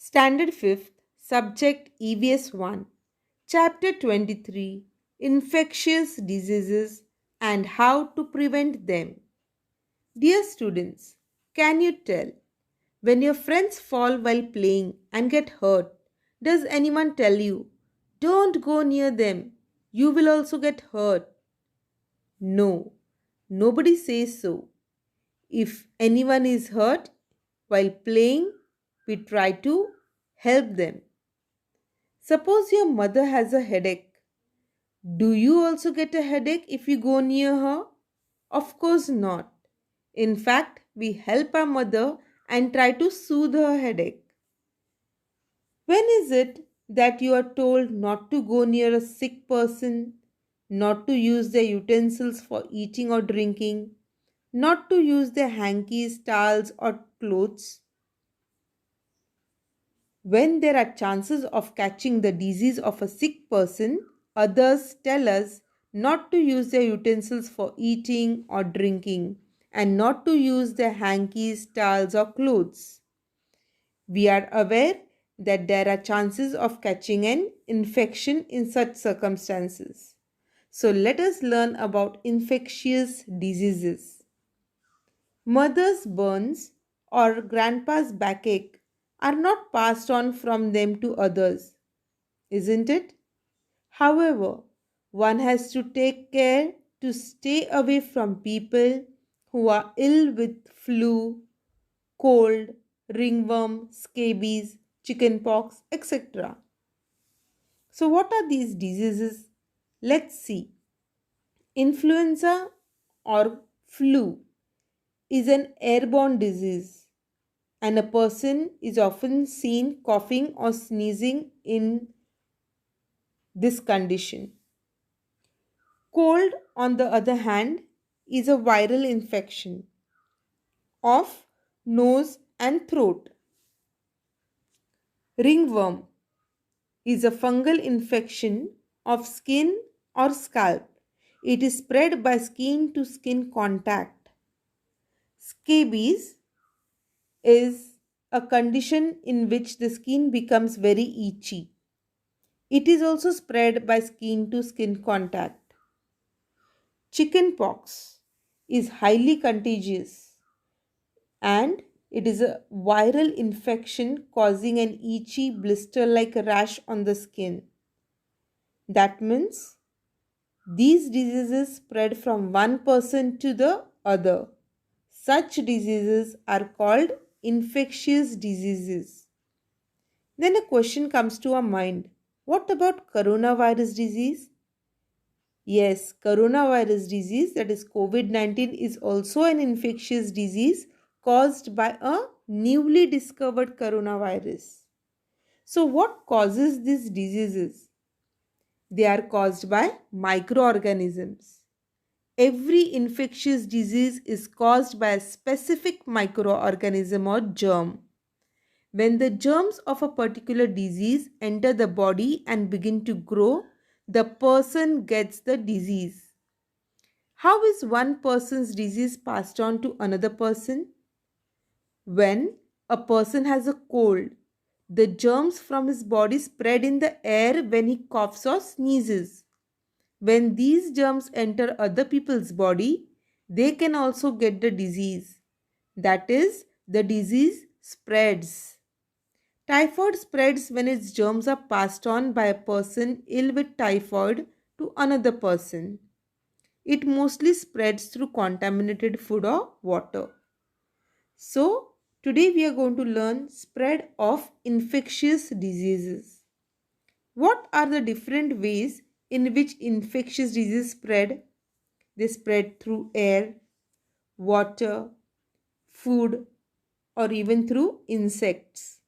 Standard 5th, Subject EVS 1, Chapter 23, Infectious Diseases and How to Prevent Them. Dear students, can you tell, when your friends fall while playing and get hurt, does anyone tell you, don't go near them, you will also get hurt? No, nobody says so. If anyone is hurt while playing, we try to help them. Suppose your mother has a headache. Do you also get a headache if you go near her? Of course not. In fact, we help our mother and try to soothe her headache. When is it that you are told not to go near a sick person, not to use their utensils for eating or drinking, not to use their hankies, towels, or clothes? When there are chances of catching the disease of a sick person, others tell us not to use their utensils for eating or drinking and not to use their hankies, towels, or clothes. We are aware that there are chances of catching an infection in such circumstances. So let us learn about infectious diseases. Mother's burns or grandpa's backache are not passed on from them to others, isn't it? However, one has to take care to stay away from people who are ill with flu, cold, ringworm, scabies, chickenpox, etc. So, what are these diseases? Let's see. Influenza or flu is an airborne disease, and a person is often seen coughing or sneezing in this condition. Cold, on the other hand, is a viral infection of nose and throat. Ringworm is a fungal infection of skin or scalp. It is spread by skin to skin contact. Scabies is a condition in which the skin becomes very itchy. It is also spread by skin to skin contact. Chickenpox is highly contagious and it is a viral infection causing an itchy blister-like rash on the skin. That means these diseases spread from one person to the other. Such diseases are called infectious diseases. Then a question comes to our mind. What about coronavirus disease? Yes, coronavirus disease, that is COVID-19, is also an infectious disease caused by a newly discovered coronavirus. So, what causes these diseases? They are caused by microorganisms. Every infectious disease is caused by a specific microorganism or germ. When the germs of a particular disease enter the body and begin to grow, the person gets the disease. How is one person's disease passed on to another person? When a person has a cold, the germs from his body spread in the air when he coughs or sneezes. When these germs enter other people's body, they can also get the disease. That is, the disease spreads. Typhoid spreads when its germs are passed on by a person ill with typhoid to another person. It mostly spreads through contaminated food or water. So, today we are going to learn spread of infectious diseases. What are the different ways in which infectious diseases spread? They spread through air, water, food, or even through insects.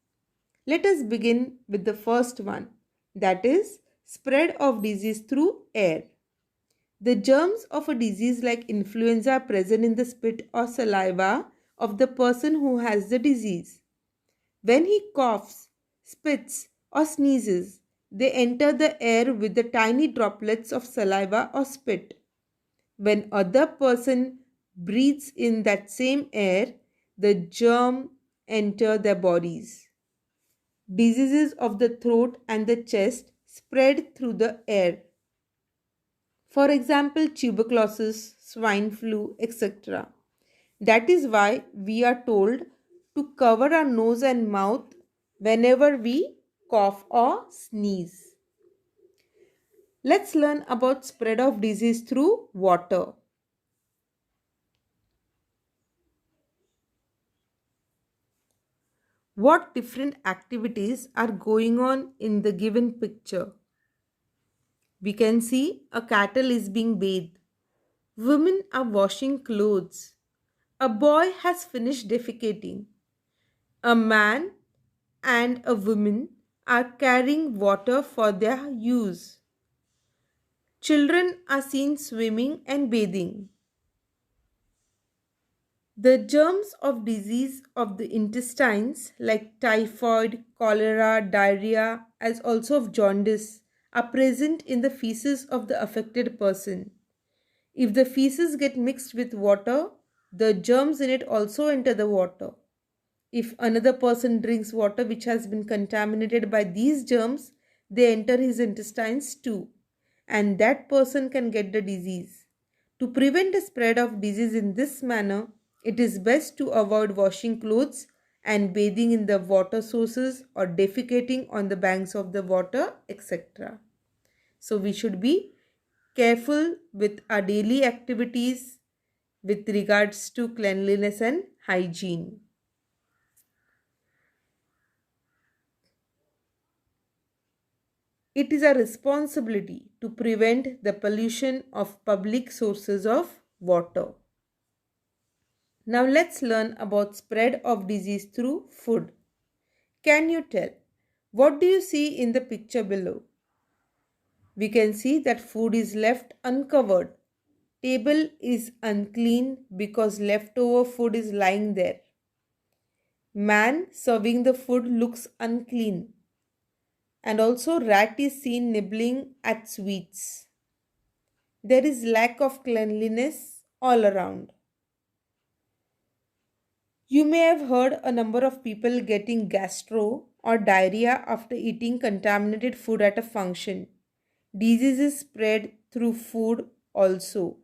Let us begin with the first one, that is spread of disease through air. The germs of a disease like influenza are present in the spit or saliva of the person who has the disease. When he coughs, spits, or sneezes, they enter the air with the tiny droplets of saliva or spit. When other person breathes in that same air, the germ enter their bodies. Diseases of the throat and the chest spread through the air. For example, tuberculosis, swine flu, etc. That is why we are told to cover our nose and mouth whenever we cough or sneeze. Let's learn about spread of disease through water. What different activities are going on in the given picture? We can see a cattle is being bathed. Women are washing clothes. A boy has finished defecating. A man and a woman are carrying water for their use. Children are seen swimming and bathing. The germs of disease of the intestines like typhoid, cholera, diarrhea, as also of jaundice are present in the feces of the affected person. If the feces get mixed with water, the germs in it also enter the water. If another person drinks water which has been contaminated by these germs, they enter his intestines too, and that person can get the disease. To prevent the spread of disease in this manner, it is best to avoid washing clothes and bathing in the water sources or defecating on the banks of the water, etc. So we should be careful with our daily activities with regards to cleanliness and hygiene. It is our responsibility to prevent the pollution of public sources of water. Now let's learn about spread of disease through food. Can you tell? What do you see in the picture below? We can see that food is left uncovered. Table is unclean because leftover food is lying there. Man serving the food looks unclean. And also rat is seen nibbling at sweets. There is lack of cleanliness all around. You may have heard a number of people getting gastro or diarrhea after eating contaminated food at a function. Diseases spread through food also.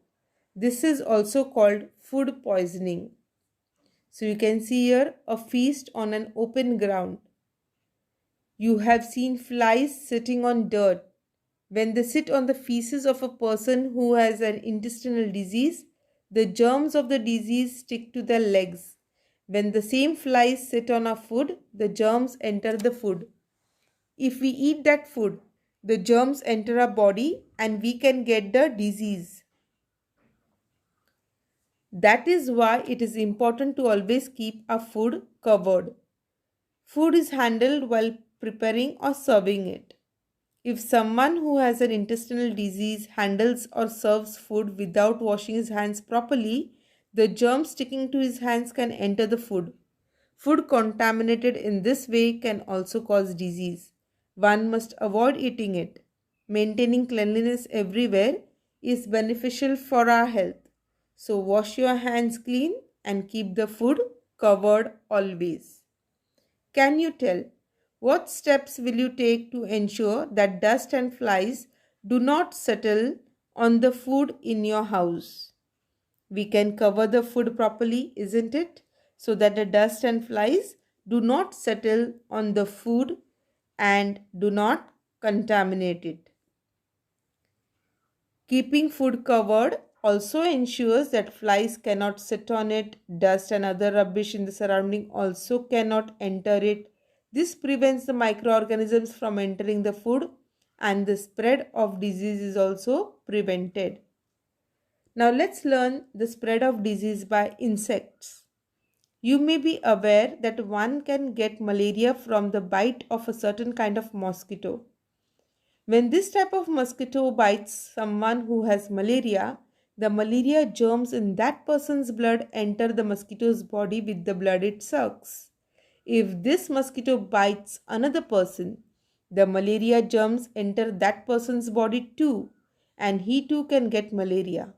This is also called food poisoning. So you can see here a feast on an open ground. You have seen flies sitting on dirt. When they sit on the feces of a person who has an intestinal disease, the germs of the disease stick to their legs. When the same flies sit on our food, the germs enter the food. If we eat that food, the germs enter our body and we can get the disease. That is why it is important to always keep our food covered. Food is handled while preparing or serving it. If someone who has an intestinal disease handles or serves food without washing his hands properly, the germs sticking to his hands can enter the food. Food contaminated in this way can also cause disease. One must avoid eating it. Maintaining cleanliness everywhere is beneficial for our health. So wash your hands clean and keep the food covered always. Can you tell what steps will you take to ensure that dust and flies do not settle on the food in your house? We can cover the food properly, isn't it? So that the dust and flies do not settle on the food and do not contaminate it. Keeping food covered also ensures that flies cannot sit on it, dust and other rubbish in the surrounding also cannot enter it. This prevents the microorganisms from entering the food and the spread of disease is also prevented. Now let's learn the spread of disease by insects. You may be aware that one can get malaria from the bite of a certain kind of mosquito. When this type of mosquito bites someone who has malaria, the malaria germs in that person's blood enter the mosquito's body with the blood it sucks. If this mosquito bites another person, the malaria germs enter that person's body too, and he too can get malaria.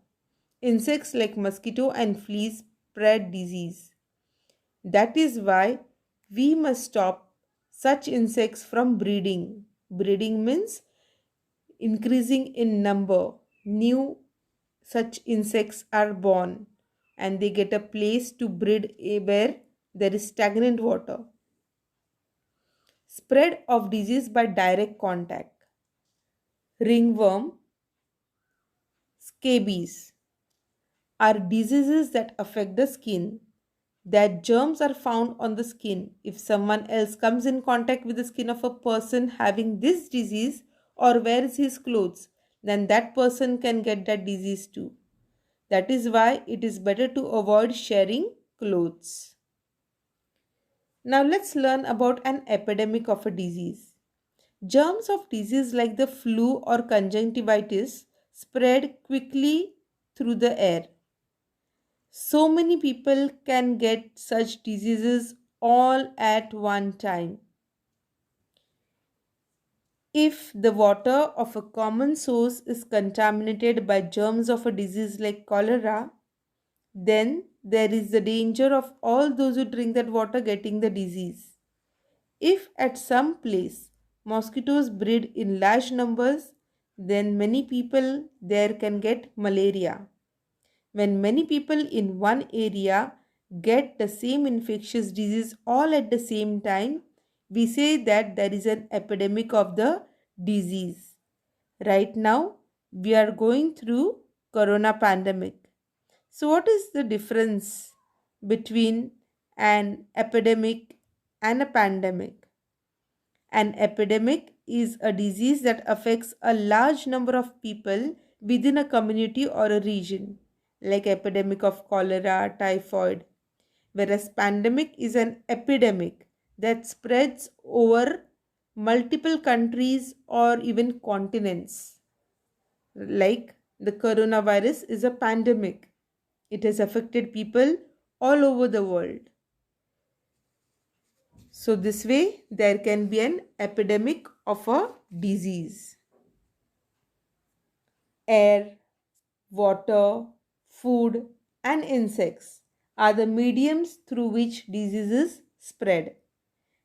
Insects like mosquito and fleas spread disease. That is why we must stop such insects from breeding. Breeding means increasing in number. New such insects are born and they get a place to breed where there is stagnant water. Spread of disease by direct contact. Ringworm, scabies are diseases that affect the skin. That germs are found on the skin. If someone else comes in contact with the skin of a person having this disease or wears his clothes, then that person can get that disease too. That is why it is better to avoid sharing clothes. Now let's learn about an epidemic of a disease. Germs of disease like the flu or conjunctivitis spread quickly through the air. So many people can get such diseases all at one time. If the water of a common source is contaminated by germs of a disease like cholera, then there is the danger of all those who drink that water getting the disease. If at some place mosquitoes breed in large numbers, then many people there can get malaria. When many people in one area get the same infectious disease all at the same time, we say that there is an epidemic of the disease. Right now, we are going through corona pandemic. So what is the difference between an epidemic and a pandemic? An epidemic is a disease that affects a large number of people within a community or a region, like epidemic of cholera, typhoid, whereas pandemic is an epidemic that spreads over multiple countries or even continents. Like the coronavirus is a pandemic. It has affected people all over the world. So this way there can be an epidemic of a disease. Air, water, food and insects are the mediums through which diseases spread.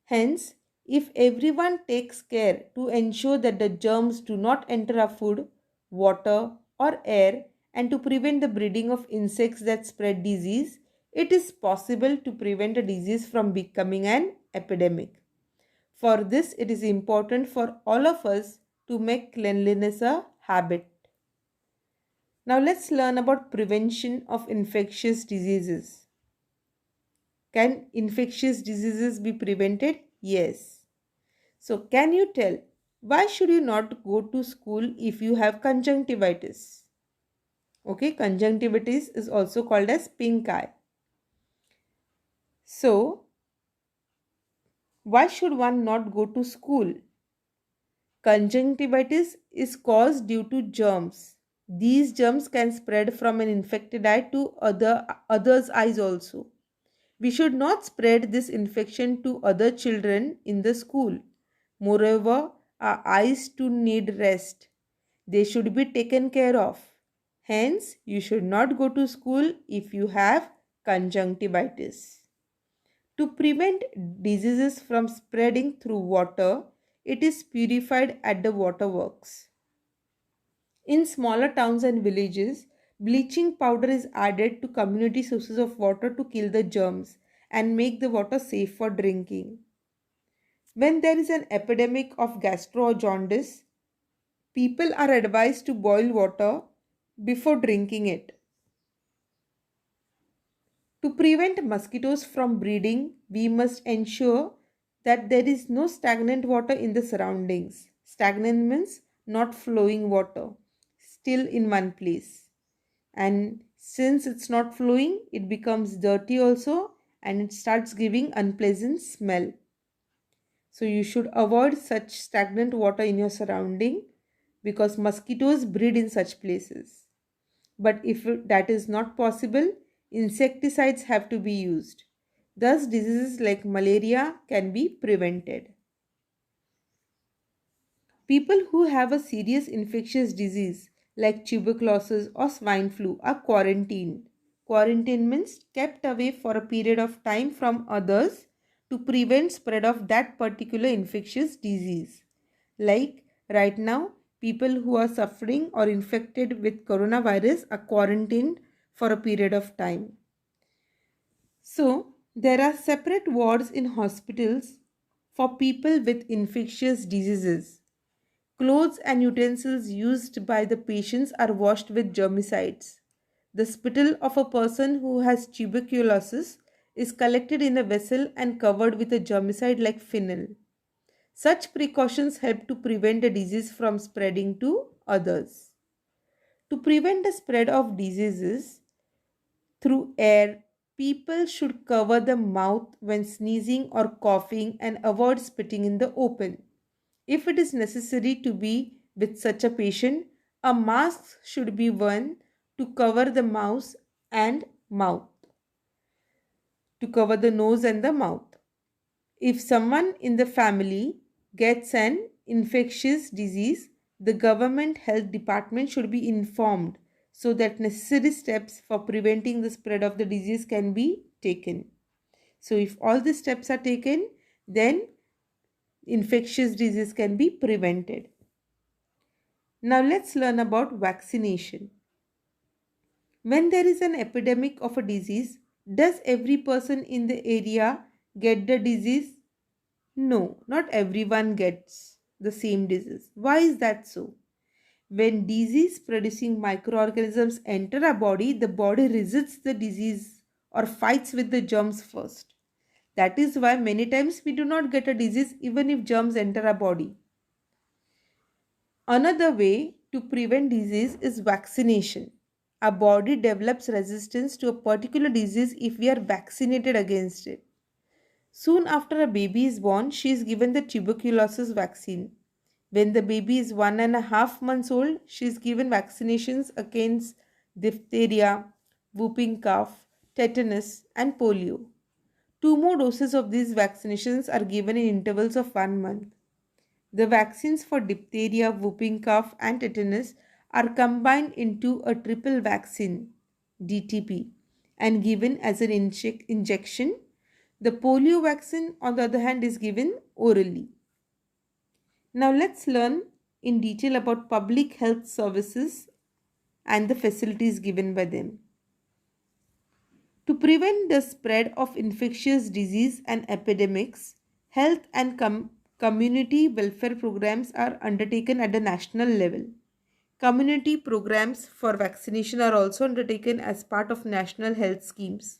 Hence, if everyone takes care to ensure that the germs do not enter our food, water or air and to prevent the breeding of insects that spread disease, it is possible to prevent a disease from becoming an epidemic. For this, it is important for all of us to make cleanliness a habit. Now let's learn about prevention of infectious diseases. Can infectious diseases be prevented? Yes. So can you tell why should you not go to school if you have conjunctivitis? Okay, conjunctivitis is also called as pink eye. So why should one not go to school? Conjunctivitis is caused due to germs. These germs can spread from an infected eye to others' eyes also. We should not spread this infection to other children in the school. Moreover, our eyes too need rest. They should be taken care of. Hence, you should not go to school if you have conjunctivitis. To prevent diseases from spreading through water, it is purified at the waterworks. In smaller towns and villages, bleaching powder is added to community sources of water to kill the germs and make the water safe for drinking. When there is an epidemic of gastro or jaundice, people are advised to boil water before drinking it. To prevent mosquitoes from breeding, we must ensure that there is no stagnant water in the surroundings. Stagnant means not flowing water, still in one place. And since it's not flowing, it becomes dirty also and it starts giving unpleasant smell. So you should avoid such stagnant water in your surrounding because mosquitoes breed in such places. But if that is not possible, insecticides have to be used. Thus, diseases like malaria can be prevented. People who have a serious infectious disease like tuberculosis or swine flu are quarantined. Quarantine means kept away for a period of time from others to prevent spread of that particular infectious disease. Like right now, people who are suffering or infected with coronavirus are quarantined for a period of time. So, there are separate wards in hospitals for people with infectious diseases. Clothes and utensils used by the patients are washed with germicides. The spittle of a person who has tuberculosis is collected in a vessel and covered with a germicide like phenol. Such precautions help to prevent the disease from spreading to others. To prevent the spread of diseases through air, people should cover the mouth when sneezing or coughing and avoid spitting in the open. If it is necessary to be with such a patient, a mask should be worn to cover the mouth, to cover the nose and the mouth. If someone in the family gets an infectious disease, the government health department should be informed so that necessary steps for preventing the spread of the disease can be taken. So if all the steps are taken, then infectious disease can be prevented. Now let's learn about vaccination. When there is an epidemic of a disease, does every person in the area get the disease? No, not everyone gets the same disease. Why is that so? When disease producing microorganisms enter a body, the body resists the disease or fights with the germs first. That is why many times we do not get a disease even if germs enter our body. Another way to prevent disease is vaccination. Our body develops resistance to a particular disease if we are vaccinated against it. Soon after a baby is born, she is given the tuberculosis vaccine. When the baby is 1.5 months old, she is given vaccinations against diphtheria, whooping cough, tetanus, and polio. 2 more doses of these vaccinations are given in intervals of 1 month. The vaccines for diphtheria, whooping cough, and tetanus are combined into a triple vaccine (DTP) and given as an injection. The polio vaccine, on the other hand, is given orally. Now let's learn in detail about public health services and the facilities given by them. To prevent the spread of infectious disease and epidemics, health and community welfare programs are undertaken at the national level. Community programs for vaccination are also undertaken as part of national health schemes.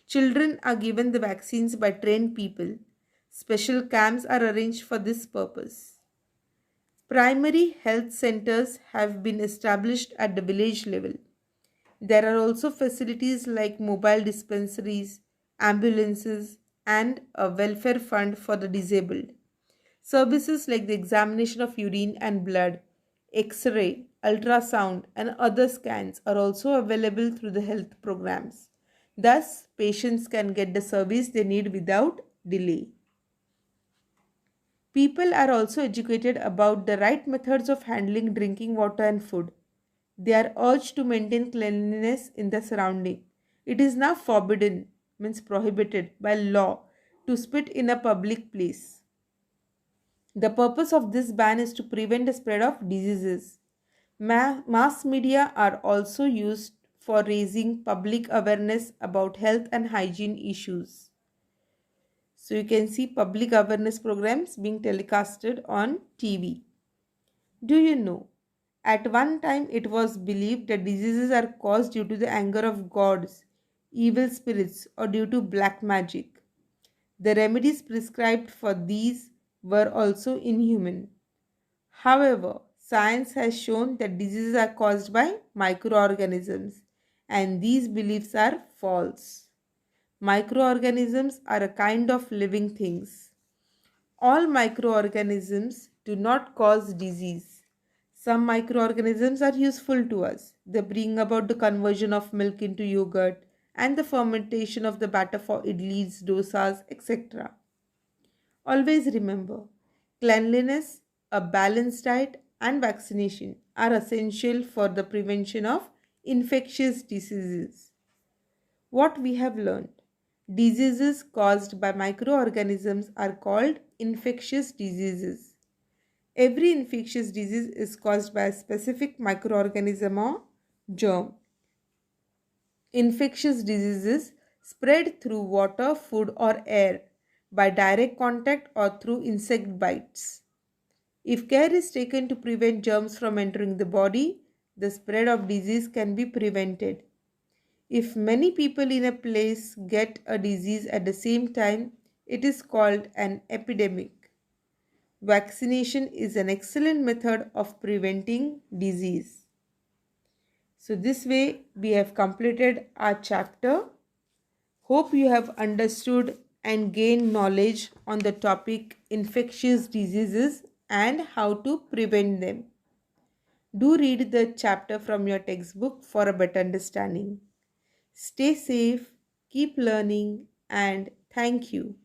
Children are given the vaccines by trained people. Special camps are arranged for this purpose. Primary health centers have been established at the village level. There are also facilities like mobile dispensaries, ambulances, and a welfare fund for the disabled. Services like the examination of urine and blood, X-ray, ultrasound, and other scans are also available through the health programs. Thus, patients can get the service they need without delay. People are also educated about the right methods of handling drinking water and food. They are urged to maintain cleanliness in the surrounding. It is now forbidden, means prohibited by law, to spit in a public place. The purpose of this ban is to prevent the spread of diseases. Mass media are also used for raising public awareness about health and hygiene issues. So you can see public awareness programs being telecasted on TV. Do you know? At one time it was believed that diseases are caused due to the anger of gods, evil spirits, or due to black magic. The remedies prescribed for these were also inhuman. However, science has shown that diseases are caused by microorganisms, and these beliefs are false. Microorganisms are a kind of living things. All microorganisms do not cause disease. Some microorganisms are useful to us. They bring about the conversion of milk into yogurt and the fermentation of the batter for idlis, dosas, etc. Always remember, cleanliness, a balanced diet, and vaccination are essential for the prevention of infectious diseases. What we have learned: Diseases caused by microorganisms are called infectious diseases. Every infectious disease is caused by a specific microorganism or germ. Infectious diseases spread through water, food, or air by direct contact or through insect bites. If care is taken to prevent germs from entering the body, the spread of disease can be prevented. If many people in a place get a disease at the same time, it is called an epidemic. Vaccination is an excellent method of preventing disease. So this way we have completed our chapter. Hope you have understood and gained knowledge on the topic infectious diseases and how to prevent them. Do read the chapter from your textbook for a better understanding. Stay safe, keep learning, and thank you.